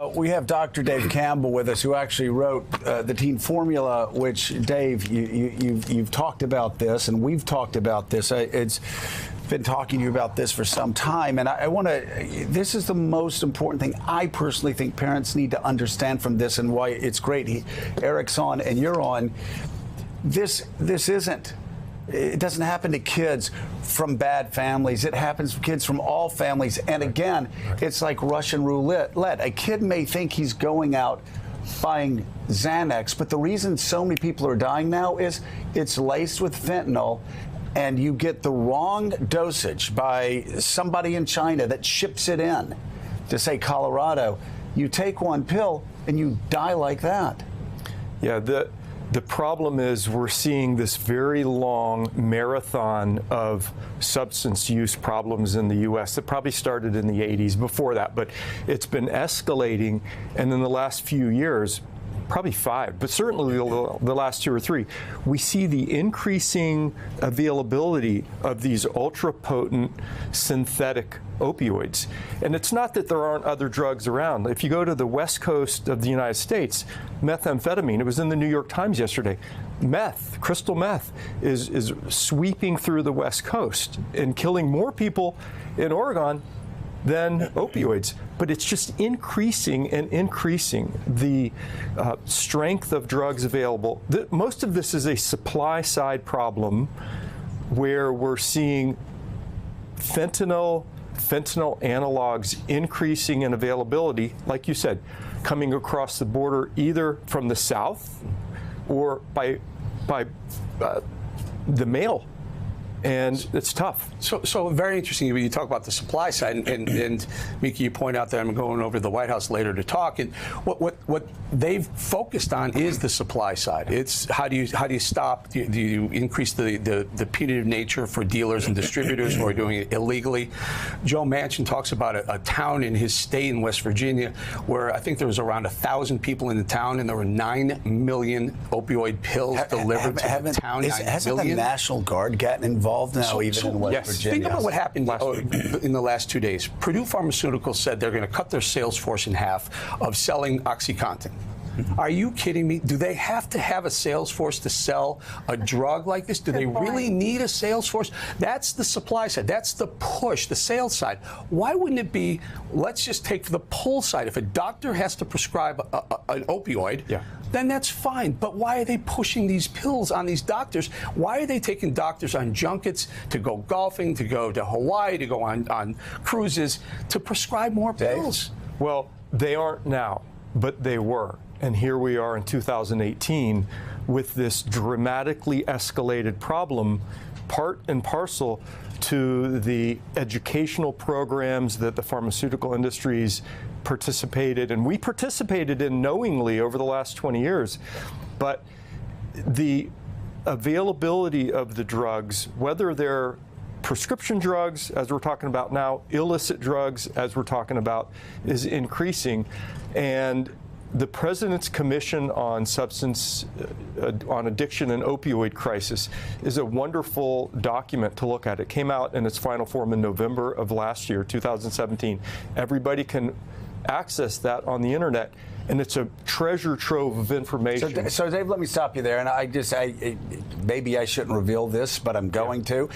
We have Dr. Dave Campbell with us, who actually wrote the Teen Formula, which, Dave, you've talked about this, and we've talked about this. It's been talking to you about this for some time, and I want to, this is the most important thing I personally think parents need to understand from this, and why it's great. Eric's on and you're on. This isn't. It doesn't happen to kids from bad families. It happens to kids from all families. And again, it's like Russian roulette. A kid may think he's going out buying Xanax, but the reason so many people are dying now is it's laced with fentanyl, and you get the wrong dosage by somebody in China that ships it in to, say, Colorado. You take one pill and you die like that. Yeah, the problem is we're seeing this very long marathon of substance use problems in the U.S. that probably started in the 80s before that, but it's been escalating, and in the last few years, probably 5, but certainly the last 2 or 3, we see the increasing availability of these ultra-potent synthetic opioids. And it's not that there aren't other drugs around. If you go to the west coast of the United States, methamphetamine, it was in the New York Times yesterday, crystal meth, is sweeping through the west coast and killing more people in Oregon than opioids. But it's just increasing and increasing the strength of drugs available. Most of this is a supply side problem, where we're seeing fentanyl analogs increasing in availability, like you said, coming across the border either from the south or by the mail. And it's tough. So very interesting. You talk about the supply side, and Mika, you point out that I'm going over to the White House later to talk. And what they've focused on is the supply side. It's how do you stop? Do you increase the punitive nature for dealers and distributors who are doing it illegally? Joe Manchin talks about a town in his state in West Virginia where I think there was around 1,000 people in the town, and there were 9 million opioid pills delivered to the town. Hasn't the National Guard gotten involved now, even in West Virginia? Think about what happened in the last 2 days. Purdue Pharmaceuticals said they're going to cut their sales force in half of selling OxyContin. Are you kidding me? Do they have to have a sales force to sell a drug like this? Do they really need a sales force? That's the supply side. That's the push, the sales side. Why wouldn't it be, let's just take the pull side. If a doctor has to prescribe an opioid, then that's fine. But why are they pushing these pills on these doctors? Why are they taking doctors on junkets to go golfing, to go to Hawaii, to go on cruises, to prescribe more pills? Well, they aren't now, but they were. And here we are in 2018 with this dramatically escalated problem, part and parcel to the educational programs that the pharmaceutical industries participated, and we participated in knowingly over the last 20 years. But the availability of the drugs, whether they're prescription drugs, as we're talking about now, illicit drugs, as we're talking about, is increasing. And the President's Commission on Substance, on Addiction and Opioid Crisis is a wonderful document to look at. It came out in its final form in November of last year, 2017. Everybody can access that on the internet, and it's a treasure trove of information. So Dave, let me stop you there, and maybe I shouldn't reveal this, but I'm going to.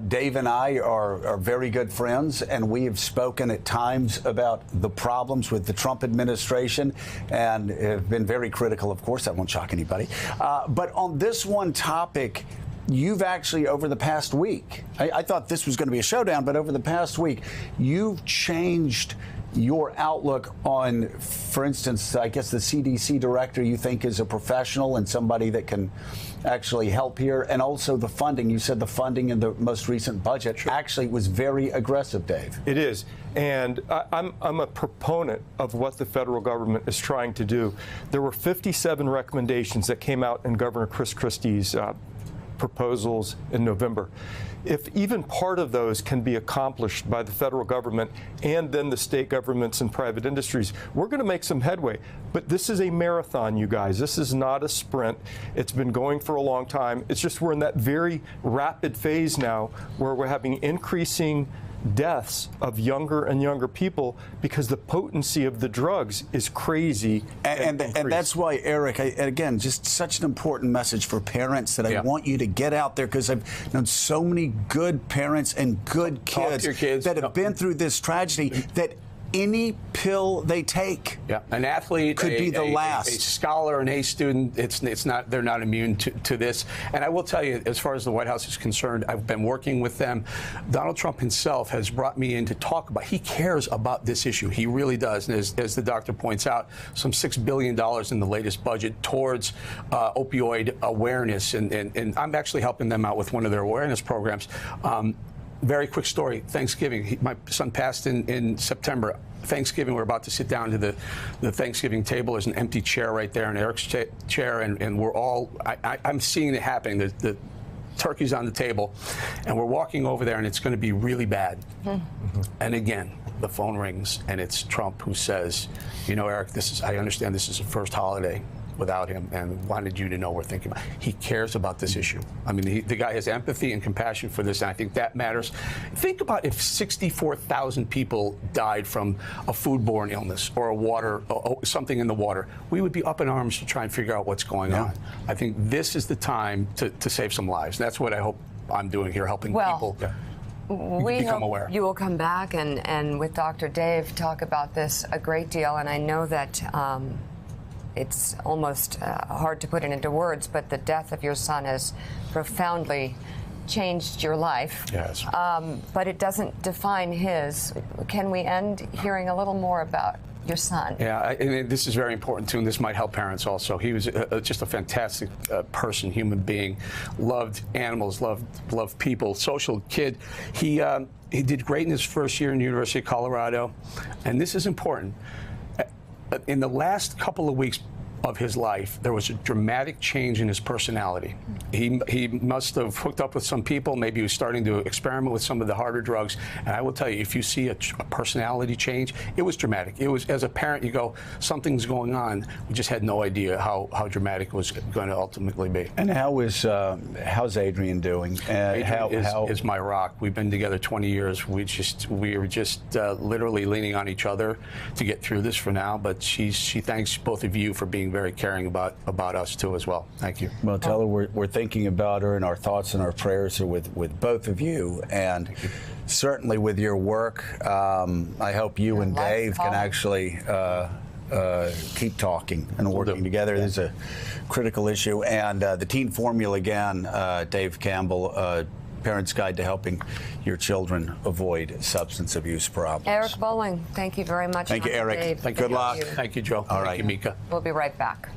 Dave and I are very good friends, and we have spoken at times about the problems with the Trump administration, and have been very critical, of course. That won't shock anybody. But on this one topic, you've actually, over the past week, I thought this was going to be a showdown, but over the past week, you've changed your outlook on, for instance, I guess the CDC director you think is a professional and somebody that can actually help here, and also the funding. You said the funding in the most recent budget actually was very aggressive, Dave. It is, and I'm a proponent of what the federal government is trying to do. There were 57 recommendations that came out in Governor Chris Christie's proposals in November. If even part of those can be accomplished by the federal government and then the state governments and private industries, we're going to make some headway. But this is a marathon, you guys. This is not a sprint. It's been going for a long time. It's just we're in that very rapid phase now where we're having increasing deaths of younger and younger people because the potency of the drugs is crazy. And that's why, Eric, again, just such an important message for parents that I want you to get out there, because I've known so many good parents and good kids that have been through this tragedy that any pill they take an athlete could be the last. A scholar, an A student, it's not, they're not immune to this. And I will tell you, as far as the White House is concerned, I've been working with them. Donald Trump himself has brought me in to talk about, he cares about this issue. He really does. And as the doctor points out, some $6 billion in the latest budget towards opioid awareness. And I'm actually helping them out with one of their awareness programs. Very quick story. Thanksgiving. My son passed in September. Thanksgiving, we're about to sit down to the Thanksgiving table. There's an empty chair right there, in Eric's chair, and we're all, I'm seeing it happening. The turkey's on the table, and we're walking over there, and it's going to be really bad. And again, the phone rings, and it's Trump who says, you know, Eric, I understand this is the first holiday without him, and wanted you to know we're thinking about it. He cares about this issue. I mean, the guy has empathy and compassion for this, and I think that matters. Think about if 64,000 people died from a foodborne illness or a water, something in the water. We would be up in arms to try and figure out what's going on. I think this is the time to save some lives. And that's what I hope I'm doing here, helping people become aware. You will come back and with Dr. Dave talk about this a great deal, and I know that it's almost hard to put it into words, but the death of your son has profoundly changed your life. Yes. But it doesn't define his. Can we end hearing a little more about your son? Yeah, and this is very important too, and this might help parents also. He was just a fantastic person, human being, loved animals, loved people, social kid. He did great in his first year in the University of Colorado, and this is important. In the last couple of weeks of his life, there was a dramatic change in his personality. He must have hooked up with some people. Maybe he was starting to experiment with some of the harder drugs. And I will tell you, if you see a personality change, it was dramatic. It was, as a parent, you go, something's going on. We just had no idea how dramatic it was going to ultimately be. And how's Adrian doing? Adrian is my rock. We've been together 20 years. We are just literally leaning on each other to get through this for now. But she thanks both of you for being very caring about us too as well. Thank you. Well, tell her we're thinking about her, and our thoughts and our prayers are with both of you, and certainly with your work. I hope you and Dave can actually keep talking and working together. This is a critical issue, and the teen formula again, Dave Campbell, Parent's Guide to Helping Your Children Avoid Substance Abuse Problems. Eric Bowling, thank you very much. Thank you, Eric. Dave. Good luck. Thank you, Joe. All right. Thank you, Mika. We'll be right back.